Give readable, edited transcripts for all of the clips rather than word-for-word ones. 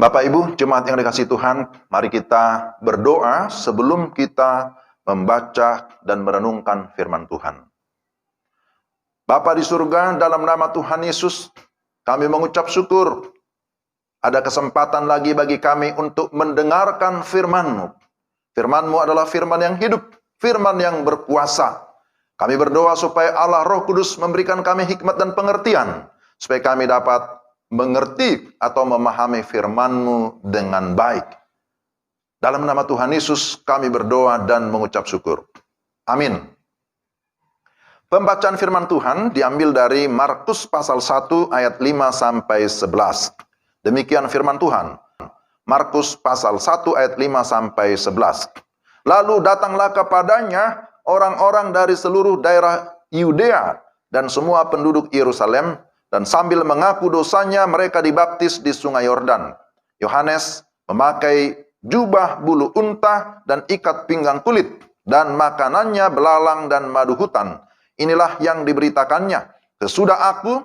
Bapak Ibu, jemaat yang dikasihi Tuhan, mari kita berdoa sebelum kita membaca dan merenungkan firman Tuhan. Bapa di surga, dalam nama Tuhan Yesus, kami mengucap syukur. Ada kesempatan lagi bagi kami untuk mendengarkan firman-Mu. Firman-Mu adalah firman yang hidup, firman yang berkuasa. Kami berdoa supaya Allah Roh Kudus memberikan kami hikmat dan pengertian, supaya kami dapat mengerti atau memahami firman-Mu dengan baik. Dalam nama Tuhan Yesus kami berdoa dan mengucap syukur. Amin. Pembacaan firman Tuhan diambil dari Markus pasal 1 ayat 5 sampai 11. Demikian firman Tuhan. Markus pasal 1 ayat 5 sampai 11. Lalu datanglah kepadanya orang-orang dari seluruh daerah Yudea dan semua penduduk Yerusalem, dan sambil mengaku dosanya mereka dibaptis di sungai Yordan. Yohanes memakai jubah bulu unta dan ikat pinggang kulit, dan makanannya belalang dan madu hutan. Inilah yang diberitakannya, sesudah aku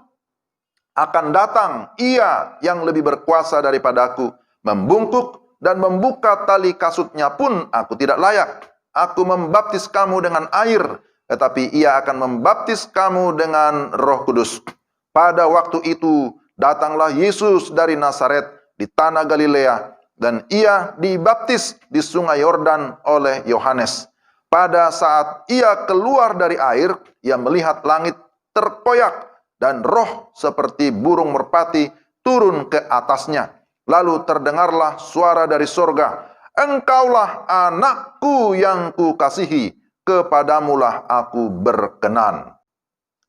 akan datang ia yang lebih berkuasa daripadaku, membungkuk dan membuka tali kasutnya pun aku tidak layak. Aku membaptis kamu dengan air, tetapi ia akan membaptis kamu dengan Roh Kudus. Pada waktu itu datanglah Yesus dari Nazaret di tanah Galilea, dan ia dibaptis di sungai Yordan oleh Yohanes. Pada saat ia keluar dari air, ia melihat langit terkoyak dan roh seperti burung merpati turun ke atasnya. Lalu terdengarlah suara dari sorga, "Engkaulah anakku yang kukasihi, kepadamulah aku berkenan."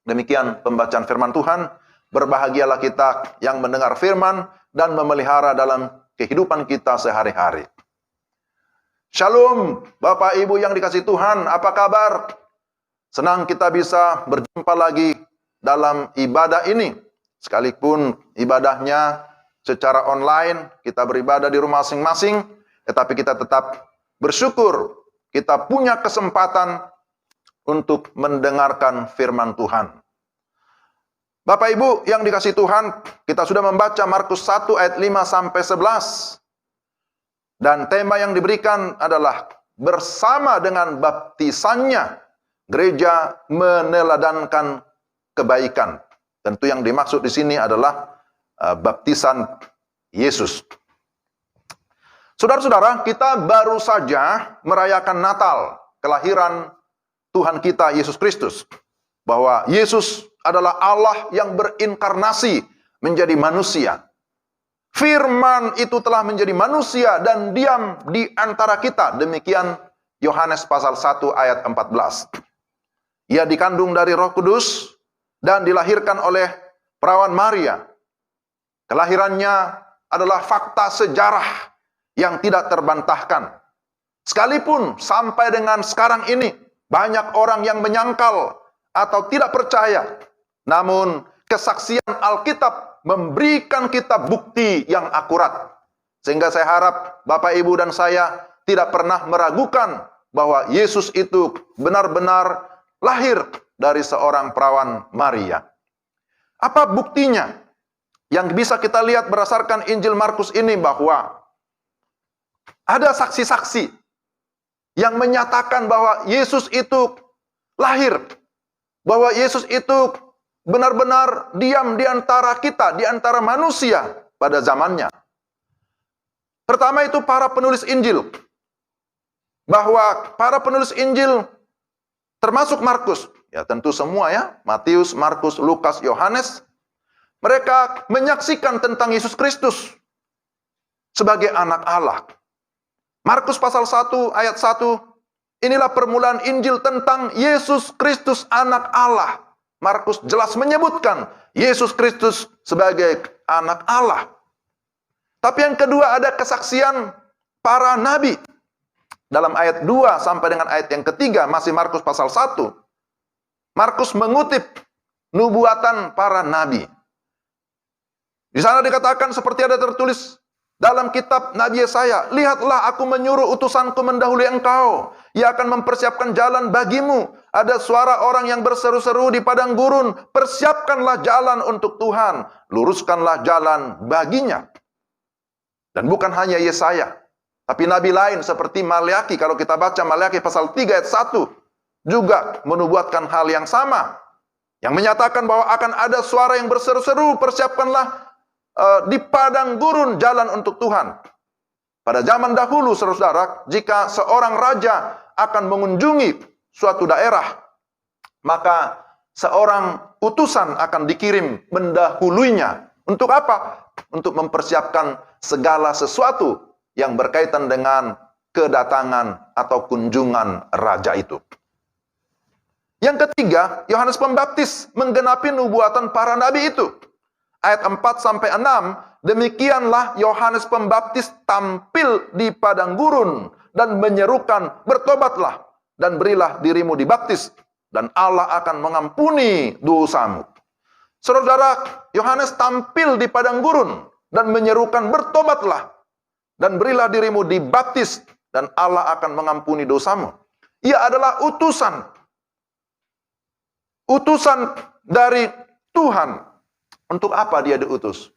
Demikian pembacaan firman Tuhan. Berbahagialah kita yang mendengar firman dan memelihara dalam kehidupan kita sehari-hari. Shalom, Bapak Ibu yang dikasihi Tuhan, apa kabar? Senang kita bisa berjumpa lagi dalam ibadah ini. Sekalipun ibadahnya secara online, kita beribadah di rumah masing-masing, tetapi kita tetap bersyukur kita punya kesempatan untuk mendengarkan firman Tuhan. Bapak Ibu yang dikasihi Tuhan, kita sudah membaca Markus 1 ayat 5 sampai 11. Dan tema yang diberikan adalah bersama dengan baptisannya, gereja meneladankan kebaikan. Tentu yang dimaksud di sini adalah baptisan Yesus. Saudara-saudara, kita baru saja merayakan Natal, kelahiran Tuhan kita Yesus Kristus. Bahwa Yesus adalah Allah yang berinkarnasi menjadi manusia. Firman itu telah menjadi manusia dan diam di antara kita. Demikian Yohanes pasal 1 ayat 14. Ia dikandung dari Roh Kudus dan dilahirkan oleh perawan Maria. Kelahirannya adalah fakta sejarah yang tidak terbantahkan. Sekalipun sampai dengan sekarang ini banyak orang yang menyangkal atau tidak percaya, namun kesaksian Alkitab memberikan kita bukti yang akurat. Sehingga saya harap Bapak Ibu dan saya tidak pernah meragukan bahwa Yesus itu benar-benar lahir dari seorang perawan Maria. Apa buktinya? Yang bisa kita lihat berdasarkan Injil Markus ini bahwa ada saksi-saksi yang menyatakan bahwa Yesus itu lahir, bahwa Yesus itu benar-benar diam di antara kita, di antara manusia pada zamannya. Pertama itu para penulis Injil. Bahwa para penulis Injil termasuk Markus, ya tentu semua ya, Matius, Markus, Lukas, Yohanes, mereka menyaksikan tentang Yesus Kristus sebagai anak Allah. Markus pasal 1 ayat 1, inilah permulaan Injil tentang Yesus Kristus anak Allah. Markus jelas menyebutkan Yesus Kristus sebagai anak Allah. Tapi yang kedua ada kesaksian para nabi. Dalam ayat 2 sampai dengan ayat yang ketiga, masih Markus pasal 1. Markus mengutip nubuatan para nabi. Di sana dikatakan seperti ada tertulis dalam kitab Nabi Yesaya, "Lihatlah aku menyuruh utusanku mendahului engkau. Ia akan mempersiapkan jalan bagimu. Ada suara orang yang berseru-seru di padang gurun, persiapkanlah jalan untuk Tuhan, luruskanlah jalan baginya." Dan bukan hanya Yesaya, tapi nabi lain seperti Maleakhi. Kalau kita baca Maleakhi pasal 3 ayat 1, juga menubuatkan hal yang sama, yang menyatakan bahwa akan ada suara yang berseru-seru, persiapkanlah di padang gurun jalan untuk Tuhan. Pada zaman dahulu, saudara, jika seorang raja akan mengunjungi suatu daerah, maka seorang utusan akan dikirim mendahuluinya. Untuk apa? Untuk mempersiapkan segala sesuatu yang berkaitan dengan kedatangan atau kunjungan raja itu. Yang ketiga, Yohanes Pembaptis menggenapi nubuatan para nabi itu. Ayat 4-6, demikianlah Yohanes Pembaptis tampil di padang gurun dan menyerukan, bertobatlah dan berilah dirimu dibaptis, dan Allah akan mengampuni dosamu. Saudara, Yohanes tampil di padang gurun dan menyerukan, bertobatlah dan berilah dirimu dibaptis, dan Allah akan mengampuni dosamu. Ia adalah utusan dari Tuhan. Untuk apa dia diutus?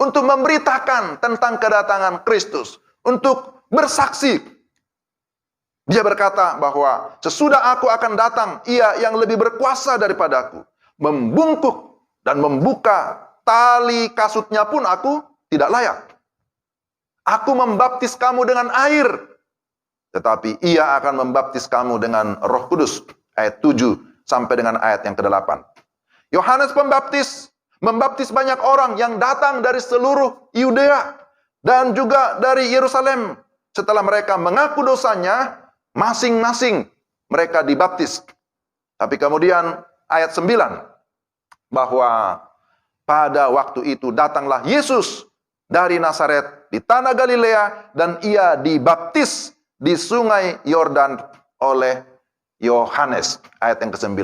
Untuk memberitakan tentang kedatangan Kristus, untuk bersaksi. Dia berkata bahwa sesudah aku akan datang, ia yang lebih berkuasa daripadaku, membungkuk dan membuka tali kasutnya pun aku tidak layak. Aku membaptis kamu dengan air, tetapi ia akan membaptis kamu dengan Roh Kudus. Ayat 7 sampai dengan ayat yang ke-8. Yohanes Pembaptis membaptis banyak orang yang datang dari seluruh Yudea dan juga dari Yerusalem. Setelah mereka mengaku dosanya, masing-masing mereka dibaptis. Tapi kemudian ayat 9, bahwa pada waktu itu datanglah Yesus dari Nazaret di tanah Galilea, dan ia dibaptis di sungai Yordan oleh Yohanes. Ayat yang ke-9.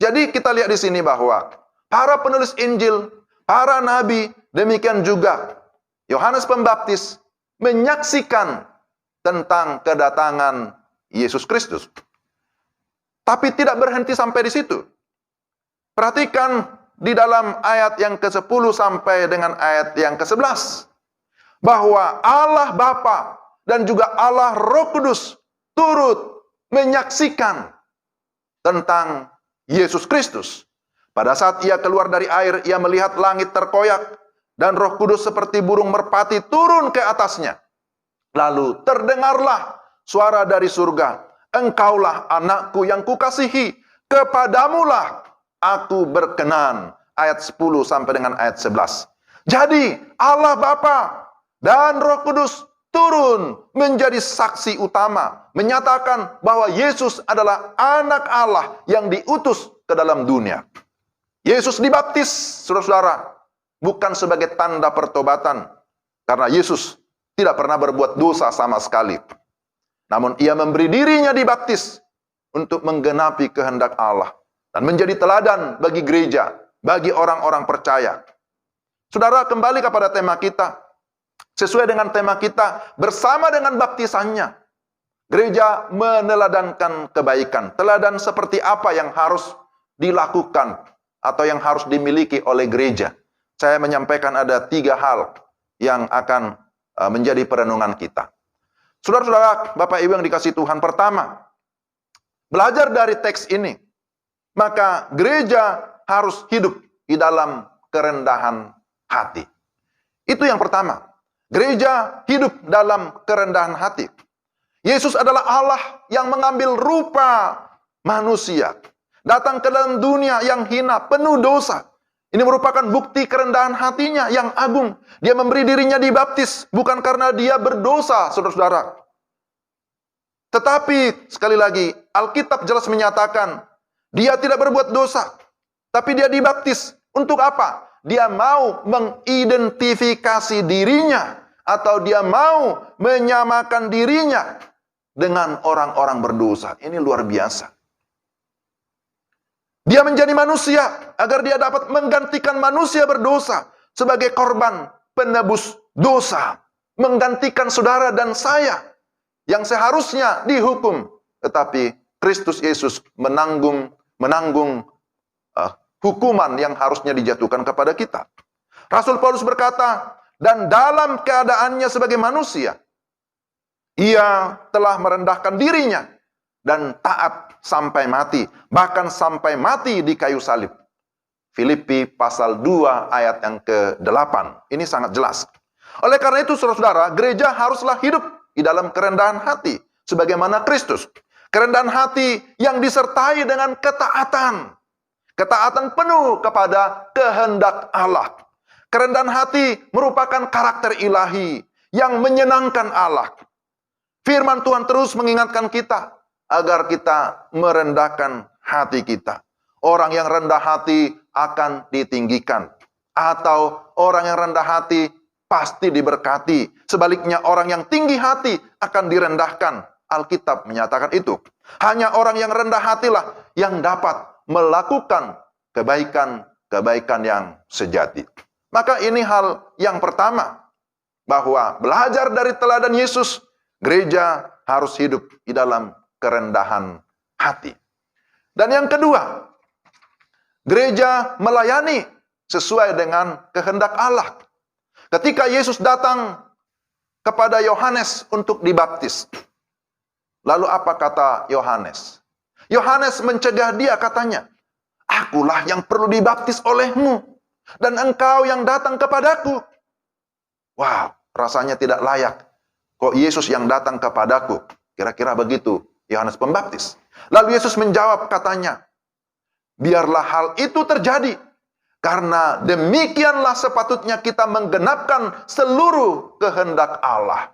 Jadi kita lihat di sini bahwa para penulis Injil, para nabi, demikian juga Yohanes Pembaptis menyaksikan tentang kedatangan Yesus Kristus. Tapi tidak berhenti sampai di situ. Perhatikan di dalam ayat yang ke-10 sampai dengan ayat yang ke-11. Bahwa Allah Bapa dan juga Allah Roh Kudus turut menyaksikan tentang Yesus Kristus. Pada saat ia keluar dari air, ia melihat langit terkoyak dan Roh Kudus seperti burung merpati turun ke atasnya. Lalu terdengarlah suara dari surga, engkaulah anakku yang kukasihi, kepadamulah aku berkenan. Ayat 10 sampai dengan ayat 11. Jadi Allah Bapa dan Roh Kudus turun menjadi saksi utama, menyatakan bahwa Yesus adalah anak Allah yang diutus ke dalam dunia. Yesus dibaptis, saudara-saudara, bukan sebagai tanda pertobatan, karena Yesus tidak pernah berbuat dosa sama sekali. Namun ia memberi dirinya dibaptis untuk menggenapi kehendak Allah dan menjadi teladan bagi gereja, bagi orang-orang percaya. Saudara, kembali kepada tema kita. Sesuai dengan tema kita, bersama dengan baptisannya, gereja meneladankan kebaikan. Teladan seperti apa yang harus dilakukan atau yang harus dimiliki oleh gereja. Saya menyampaikan ada 3 hal yang akan menjadi perenungan kita. Saudara-saudara, Bapak Ibu yang dikasihi Tuhan, pertama, belajar dari teks ini, maka gereja harus hidup di dalam kerendahan hati. Itu yang pertama. Gereja hidup dalam kerendahan hati. Yesus adalah Allah yang mengambil rupa manusia, datang ke dalam dunia yang hina, penuh dosa. Ini merupakan bukti kerendahan hatinya yang agung. Dia memberi dirinya dibaptis, bukan karena dia berdosa, saudara-saudara. Tetapi, sekali lagi, Alkitab jelas menyatakan, dia tidak berbuat dosa. Tapi dia dibaptis. Untuk apa? Dia mau mengidentifikasi dirinya, atau dia mau menyamakan dirinya dengan orang-orang berdosa. Ini luar biasa. Dia menjadi manusia agar dia dapat menggantikan manusia berdosa sebagai korban penebus dosa, menggantikan saudara dan saya yang seharusnya dihukum, tetapi Kristus Yesus menanggung hukuman yang harusnya dijatuhkan kepada kita. Rasul Paulus berkata dan dalam keadaannya sebagai manusia, ia telah merendahkan dirinya dan taat sampai mati, bahkan sampai mati di kayu salib. Filipi pasal 2 ayat yang ke-8. Ini sangat jelas. Oleh karena itu, saudara-saudara, gereja haruslah hidup di dalam kerendahan hati sebagaimana Kristus. Kerendahan hati yang disertai dengan ketaatan. Ketaatan penuh kepada kehendak Allah. Kerendahan hati merupakan karakter ilahi yang menyenangkan Allah. Firman Tuhan terus mengingatkan kita agar kita merendahkan hati kita. Orang yang rendah hati akan ditinggikan. Atau orang yang rendah hati pasti diberkati. Sebaliknya orang yang tinggi hati akan direndahkan. Alkitab menyatakan itu. Hanya orang yang rendah hatilah yang dapat melakukan kebaikan-kebaikan yang sejati. Maka ini hal yang pertama. Bahwa belajar dari teladan Yesus, gereja harus hidup di dalam kerendahan hati. Dan yang kedua, gereja melayani sesuai dengan kehendak Allah. Ketika Yesus datang kepada Yohanes untuk dibaptis, lalu apa kata Yohanes? Yohanes mencegah dia, katanya, "Akulah yang perlu dibaptis olehmu, dan engkau yang datang kepadaku." Wow, rasanya tidak layak. Kok Yesus yang datang kepadaku? Kira-kira begitu Yohanes Pembaptis. Lalu Yesus menjawab, katanya, "Biarlah hal itu terjadi, karena demikianlah sepatutnya kita menggenapkan seluruh kehendak Allah."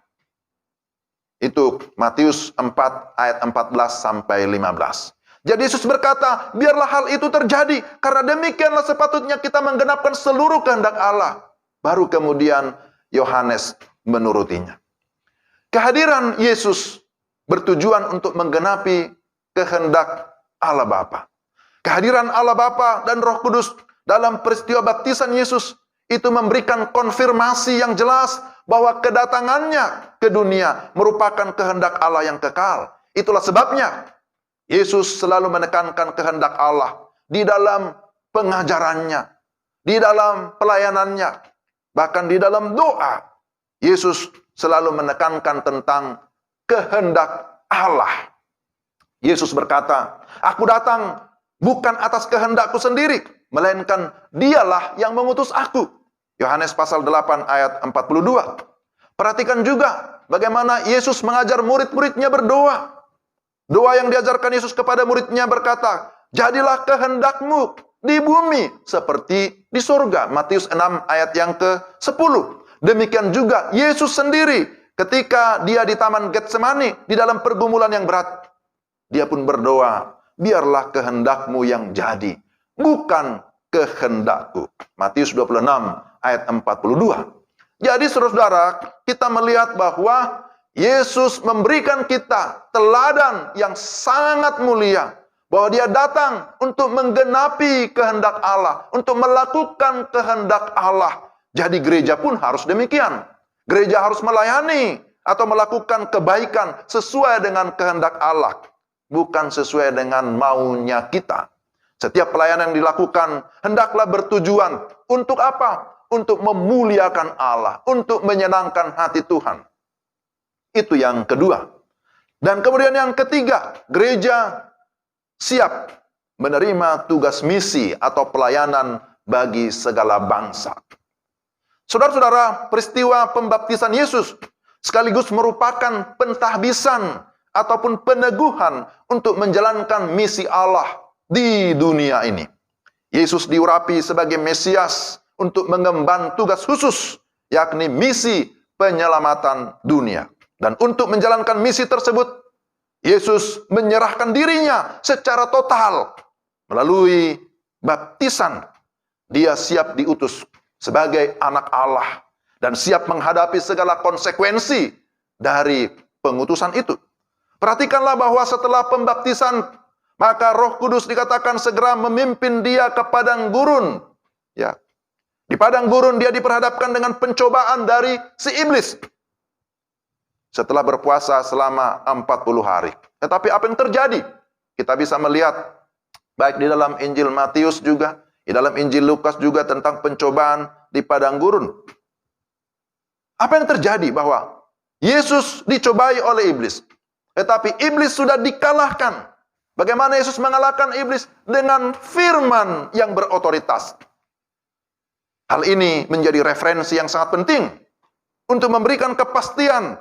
Itu Matius 4 ayat 14 sampai 15. Jadi Yesus berkata, biarlah hal itu terjadi, karena demikianlah sepatutnya kita menggenapkan seluruh kehendak Allah. Baru kemudian Yohanes menurutinya. Kehadiran Yesus bertujuan untuk menggenapi kehendak Allah Bapa. Kehadiran Allah Bapa dan Roh Kudus dalam peristiwa baptisan Yesus itu memberikan konfirmasi yang jelas bahwa kedatangannya ke dunia merupakan kehendak Allah yang kekal. Itulah sebabnya Yesus selalu menekankan kehendak Allah di dalam pengajarannya, di dalam pelayanannya, bahkan di dalam doa. Yesus selalu menekankan tentang kehendak Allah. Yesus berkata, "Aku datang bukan atas kehendakku sendiri, melainkan dialah yang mengutus aku." Yohanes pasal 8 ayat 42. Perhatikan juga bagaimana Yesus mengajar murid-muridnya berdoa. Doa yang diajarkan Yesus kepada muridnya berkata, "Jadilah kehendakmu di bumi seperti di surga." Matius 6 ayat yang ke-10. Demikian juga Yesus sendiri ketika dia di Taman Getsemani di dalam pergumulan yang berat. Dia pun berdoa, "Biarlah kehendakmu yang jadi, bukan kehendakku." Matius 26 ayat 42. Jadi saudara-saudara, kita melihat bahwa Yesus memberikan kita teladan yang sangat mulia. Bahwa dia datang untuk menggenapi kehendak Allah. Untuk melakukan kehendak Allah. Jadi gereja pun harus demikian. Gereja harus melayani atau melakukan kebaikan sesuai dengan kehendak Allah. Bukan sesuai dengan maunya kita. Setiap pelayanan yang dilakukan hendaklah bertujuan. Untuk apa? Untuk memuliakan Allah. Untuk menyenangkan hati Tuhan. Itu yang kedua. Dan kemudian yang ketiga, gereja siap menerima tugas misi atau pelayanan bagi segala bangsa. Saudara-saudara, peristiwa pembaptisan Yesus sekaligus merupakan pentahbisan ataupun peneguhan untuk menjalankan misi Allah di dunia ini. Yesus diurapi sebagai Mesias untuk mengemban tugas khusus, yakni misi penyelamatan dunia. Dan untuk menjalankan misi tersebut, Yesus menyerahkan dirinya secara total melalui baptisan. Dia siap diutus sebagai anak Allah dan siap menghadapi segala konsekuensi dari pengutusan itu. Perhatikanlah bahwa setelah pembaptisan, maka Roh Kudus dikatakan segera memimpin dia ke padang gurun. Ya. Di padang gurun dia diperhadapkan dengan pencobaan dari si iblis. Setelah berpuasa selama 40 hari. Tetapi apa yang terjadi? Kita bisa melihat baik di dalam Injil Matius juga, di dalam Injil Lukas juga tentang pencobaan di padang gurun. Apa yang terjadi? Bahwa Yesus dicobai oleh iblis. Tetapi iblis sudah dikalahkan. Bagaimana Yesus mengalahkan iblis? Dengan firman yang berotoritas. Hal ini menjadi referensi yang sangat penting untuk memberikan kepastian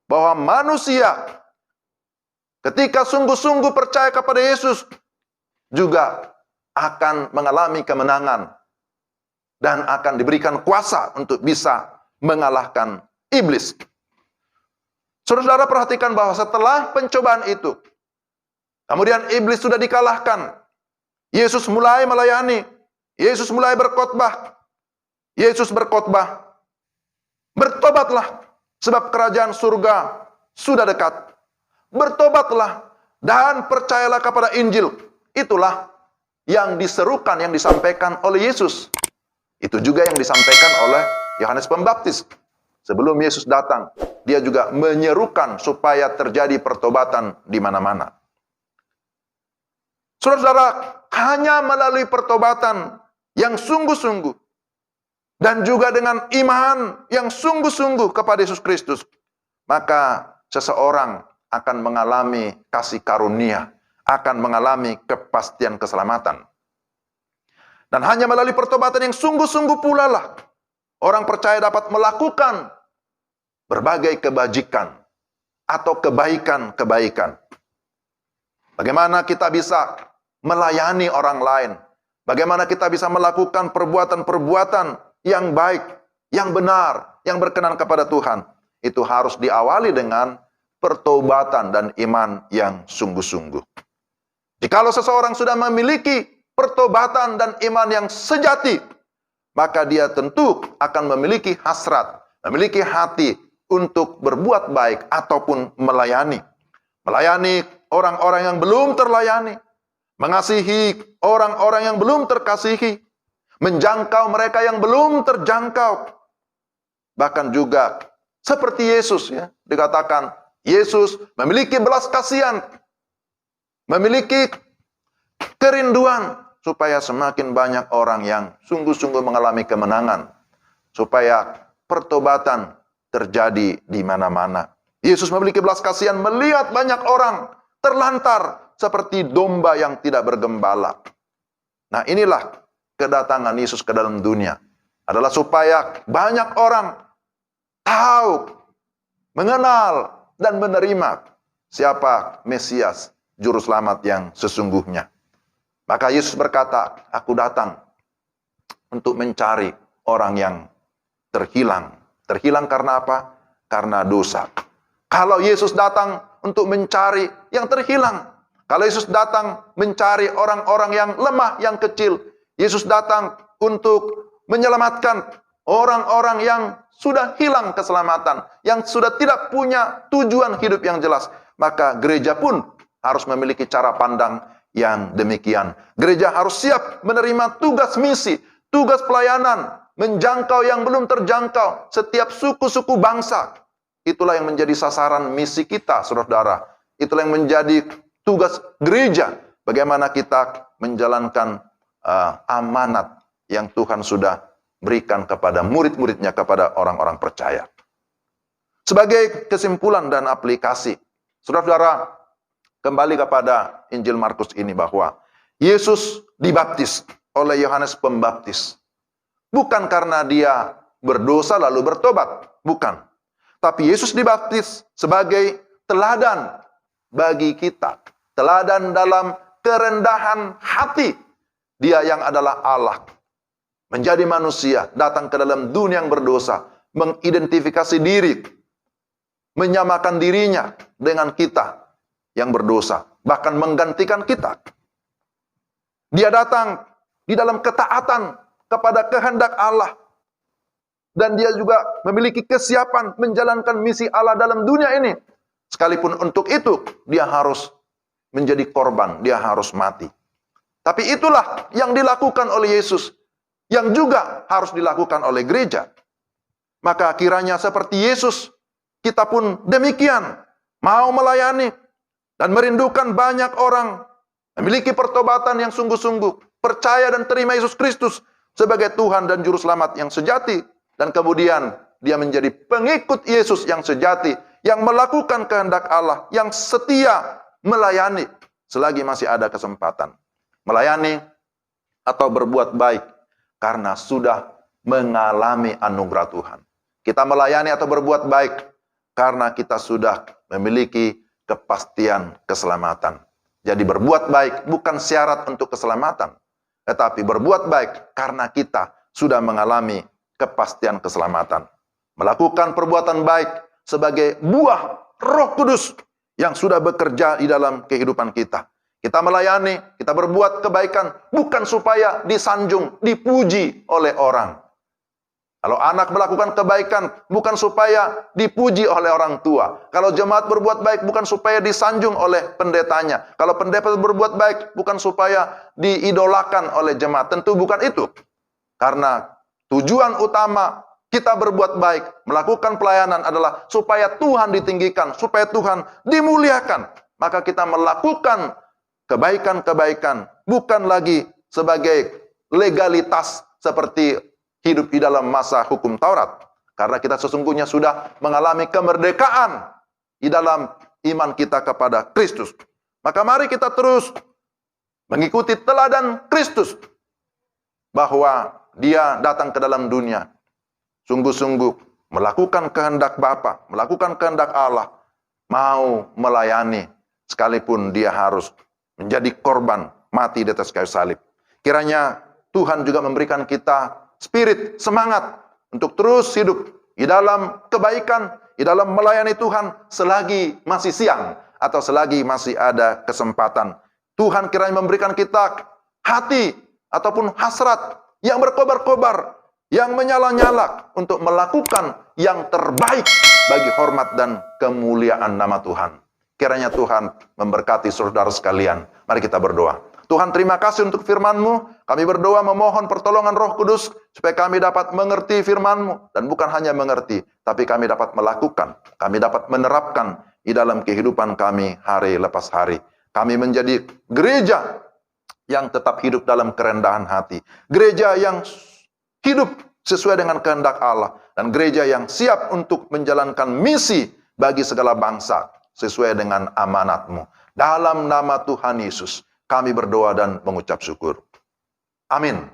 bahwa manusia ketika sungguh-sungguh percaya kepada Yesus juga akan mengalami kemenangan dan akan diberikan kuasa untuk bisa mengalahkan iblis. Saudara-saudara, perhatikan bahwa setelah pencobaan itu, kemudian iblis sudah dikalahkan. Yesus mulai melayani. Yesus mulai berkhotbah. Yesus berkhotbah, bertobatlah, sebab kerajaan surga sudah dekat. Bertobatlah dan percayalah kepada Injil. Itulah yang diserukan, yang disampaikan oleh Yesus. Itu juga yang disampaikan oleh Yohanes Pembaptis. Sebelum Yesus datang, dia juga menyerukan supaya terjadi pertobatan di mana-mana. Saudara-saudara, hanya melalui pertobatan yang sungguh-sungguh dan juga dengan iman yang sungguh-sungguh kepada Yesus Kristus, maka seseorang akan mengalami kasih karunia, akan mengalami kepastian keselamatan. Dan hanya melalui pertobatan yang sungguh-sungguh pula lah orang percaya dapat melakukan berbagai kebajikan atau kebaikan-kebaikan. Bagaimana kita bisa melayani orang lain? Bagaimana kita bisa melakukan perbuatan-perbuatan yang baik, yang benar, yang berkenan kepada Tuhan? Itu harus diawali dengan pertobatan dan iman yang sungguh-sungguh. Jikalau seseorang sudah memiliki pertobatan dan iman yang sejati, maka dia tentu akan memiliki hasrat, memiliki hati untuk berbuat baik ataupun melayani. Melayani orang-orang yang belum terlayani, mengasihi orang-orang yang belum terkasihi, menjangkau mereka yang belum terjangkau. Bahkan juga seperti Yesus, ya, dikatakan Yesus memiliki belas kasihan, memiliki kerinduan supaya semakin banyak orang yang sungguh-sungguh mengalami kemenangan, supaya pertobatan terjadi di mana-mana. Yesus memiliki belas kasihan melihat banyak orang terlantar seperti domba yang tidak bergembala. Nah, inilah kedatangan Yesus ke dalam dunia, adalah supaya banyak orang tahu, mengenal, dan menerima siapa Mesias, Juru Selamat yang sesungguhnya. Maka Yesus berkata, aku datang untuk mencari orang yang terhilang. Terhilang karena apa? Karena dosa. Kalau Yesus datang untuk mencari yang terhilang, kalau Yesus datang mencari orang-orang yang lemah, yang kecil, Yesus datang untuk menyelamatkan orang-orang yang sudah hilang keselamatan, yang sudah tidak punya tujuan hidup yang jelas. Maka gereja pun harus memiliki cara pandang yang demikian. Gereja harus siap menerima tugas misi, tugas pelayanan, menjangkau yang belum terjangkau, setiap suku-suku bangsa. Itulah yang menjadi sasaran misi kita, saudara-saudara. Itulah yang menjadi tugas gereja. Bagaimana kita menjalankan amanat yang Tuhan sudah berikan kepada murid-muridnya, kepada orang-orang percaya. Sebagai kesimpulan dan aplikasi, saudara-saudara, kembali kepada Injil Markus ini bahwa Yesus dibaptis oleh Yohanes Pembaptis. Bukan karena dia berdosa lalu bertobat, bukan. Tapi Yesus dibaptis sebagai teladan bagi kita. Teladan dalam kerendahan hati. Dia yang adalah Allah, menjadi manusia, datang ke dalam dunia yang berdosa, mengidentifikasi diri, menyamakan dirinya dengan kita yang berdosa, bahkan menggantikan kita. Dia datang di dalam ketaatan kepada kehendak Allah, dan dia juga memiliki kesiapan menjalankan misi Allah dalam dunia ini. Sekalipun untuk itu, dia harus menjadi korban, dia harus mati. Tapi itulah yang dilakukan oleh Yesus, yang juga harus dilakukan oleh gereja. Maka kiranya seperti Yesus, kita pun demikian, mau melayani dan merindukan banyak orang memiliki pertobatan yang sungguh-sungguh, percaya dan terima Yesus Kristus sebagai Tuhan dan Juru Selamat yang sejati, dan kemudian dia menjadi pengikut Yesus yang sejati, yang melakukan kehendak Allah, yang setia melayani selagi masih ada kesempatan. Melayani atau berbuat baik karena sudah mengalami anugerah Tuhan. Kita melayani atau berbuat baik karena kita sudah memiliki kepastian keselamatan. Jadi berbuat baik bukan syarat untuk keselamatan, tetapi berbuat baik karena kita sudah mengalami kepastian keselamatan. Melakukan perbuatan baik sebagai buah Roh Kudus yang sudah bekerja di dalam kehidupan kita. Kita melayani, kita berbuat kebaikan bukan supaya disanjung, dipuji oleh orang. Kalau anak melakukan kebaikan bukan supaya dipuji oleh orang tua. Kalau jemaat berbuat baik bukan supaya disanjung oleh pendetanya. Kalau pendeta berbuat baik bukan supaya diidolakan oleh jemaat. Tentu bukan itu. Karena tujuan utama kita berbuat baik, melakukan pelayanan adalah supaya Tuhan ditinggikan, supaya Tuhan dimuliakan. Maka kita melakukan kebaikan-kebaikan bukan lagi sebagai legalitas seperti hidup di dalam masa hukum Taurat. Karena kita sesungguhnya sudah mengalami kemerdekaan di dalam iman kita kepada Kristus. Maka mari kita terus mengikuti teladan Kristus. Bahwa dia datang ke dalam dunia. Sungguh-sungguh melakukan kehendak Bapa, melakukan kehendak Allah. Mau melayani sekalipun dia harus menjadi korban mati di atas kayu salib. Kiranya Tuhan juga memberikan kita spirit, semangat untuk terus hidup di dalam kebaikan, di dalam melayani Tuhan selagi masih siang atau selagi masih ada kesempatan. Tuhan kiranya memberikan kita hati ataupun hasrat yang berkobar-kobar, yang menyala-nyala untuk melakukan yang terbaik bagi hormat dan kemuliaan nama Tuhan. Kiranya Tuhan memberkati saudara sekalian. Mari kita berdoa. Tuhan, terima kasih untuk firman-Mu. Kami berdoa memohon pertolongan Roh Kudus supaya kami dapat mengerti firman-Mu. Dan bukan hanya mengerti, tapi kami dapat melakukan. Kami dapat menerapkan di dalam kehidupan kami hari lepas hari. Kami menjadi gereja yang tetap hidup dalam kerendahan hati. Gereja yang hidup sesuai dengan kehendak Allah. Dan gereja yang siap untuk menjalankan misi bagi segala bangsa sesuai dengan amanat-Mu. Dalam nama Tuhan Yesus kami berdoa dan mengucap syukur. Amin.